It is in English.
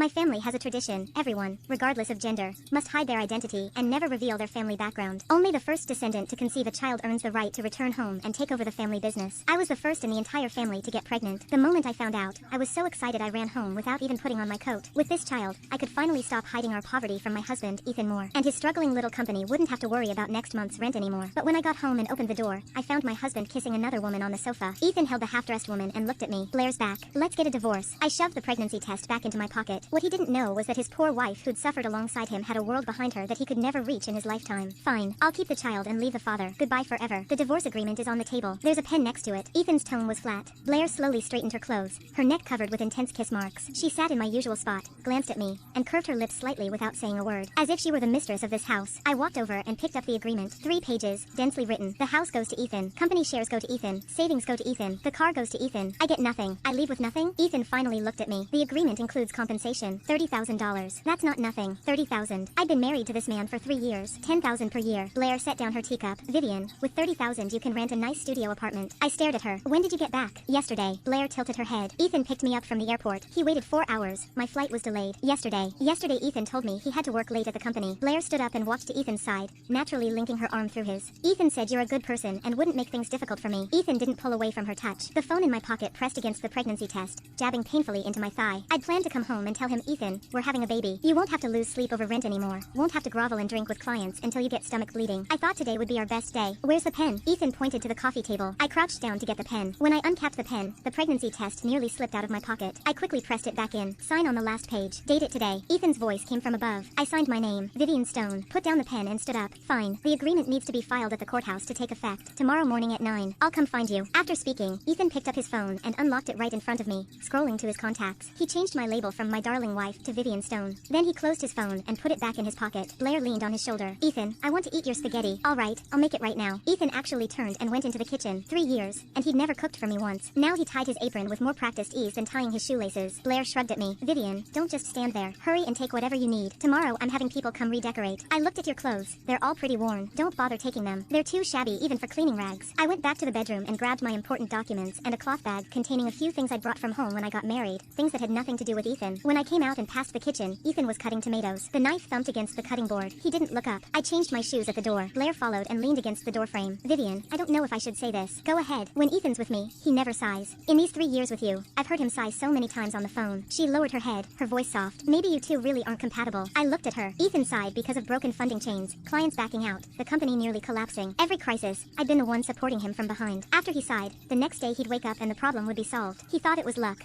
My family has a tradition. Everyone, regardless of gender, must hide their identity and never reveal their family background. Only the first descendant to conceive a child earns the right to return home and take over the family business. I was the first in the entire family to get pregnant. The moment I found out, I was so excited I ran home without even putting on my coat. With this child, I could finally stop hiding our poverty from my husband, Ethan Moore, and his struggling little company wouldn't have to worry about next month's rent anymore. But when I got home and opened the door, I found my husband kissing another woman on the sofa. Ethan held the half-dressed woman and looked at me. Blair's back. Let's get a divorce. I shoved the pregnancy test back into my pocket. What he didn't know was that his poor wife who'd suffered alongside him had a world behind her that he could never reach in his lifetime. Fine, I'll keep the child and leave the father. Goodbye forever. The divorce agreement is on the table. There's a pen next to it. Ethan's tone was flat. Blair slowly straightened her clothes, her neck covered with intense kiss marks. She sat in my usual spot, glanced at me, and curved her lips slightly without saying a word. As if she were the mistress of this house. I walked over and picked up the agreement. 3 pages, densely written. The house goes to Ethan. Company shares go to Ethan. Savings go to Ethan. The car goes to Ethan. I get nothing. I leave with nothing? Ethan finally looked at me. The agreement includes compensation. $30,000. That's not nothing. $30,000. I'd been married to this man for 3 years. $10,000 per year. Blair set down her teacup. Vivian, with $30,000 you can rent a nice studio apartment. I stared at her. When did you get back? Yesterday. Blair tilted her head. Ethan picked me up from the airport. He waited 4 hours. My flight was delayed. Yesterday Ethan told me he had to work late at the company. Blair stood up and walked to Ethan's side, naturally linking her arm through his. Ethan said you're a good person and wouldn't make things difficult for me. Ethan didn't pull away from her touch. The phone in my pocket pressed against the pregnancy test, jabbing painfully into my thigh. I'd planned to come home and tell him, Ethan, we're having a baby. You won't have to lose sleep over rent anymore. Won't have to grovel and drink with clients until you get stomach bleeding. I thought today would be our best day. Where's the pen? Ethan pointed to the coffee table. I crouched down to get the pen. When I uncapped the pen, the pregnancy test nearly slipped out of my pocket. I quickly pressed it back in. Sign on the last page. Date it today. Ethan's voice came from above. I signed my name, Vivian Stone, put down the pen and stood up. Fine. The agreement needs to be filed at the courthouse to take effect. Tomorrow morning at 9. I'll come find you. After speaking, Ethan picked up his phone and unlocked it right in front of me, scrolling to his contacts. He changed my label from my darling wife to Vivian Stone. Then he closed his phone and put it back in his pocket. Blair leaned on his shoulder. Ethan, I want to eat your spaghetti. All right, I'll make it right now. Ethan actually turned and went into the kitchen. 3 years, and he'd never cooked for me once. Now he tied his apron with more practiced ease than tying his shoelaces. Blair shrugged at me. Vivian, don't just stand there. Hurry and take whatever you need. Tomorrow I'm having people come redecorate. I looked at your clothes. They're all pretty worn. Don't bother taking them. They're too shabby even for cleaning rags. I went back to the bedroom and grabbed my important documents and a cloth bag containing a few things I'd brought from home when I got married. Things that had nothing to do with Ethan. When I came out and passed the kitchen, Ethan was cutting tomatoes. The knife thumped against the cutting board. He didn't look up. I changed my shoes at the door. Blair followed and leaned against the doorframe. Vivian, I don't know if I should say this. Go ahead. When Ethan's with me, he never sighs. In these 3 years with you, I've heard him sigh so many times on the phone. She lowered her head, her voice soft. Maybe you two really aren't compatible. I looked at her. Ethan sighed because of broken funding chains, clients backing out, the company nearly collapsing. Every crisis, I'd been the one supporting him from behind. After he sighed, the next day he'd wake up and the problem would be solved. He thought it was luck.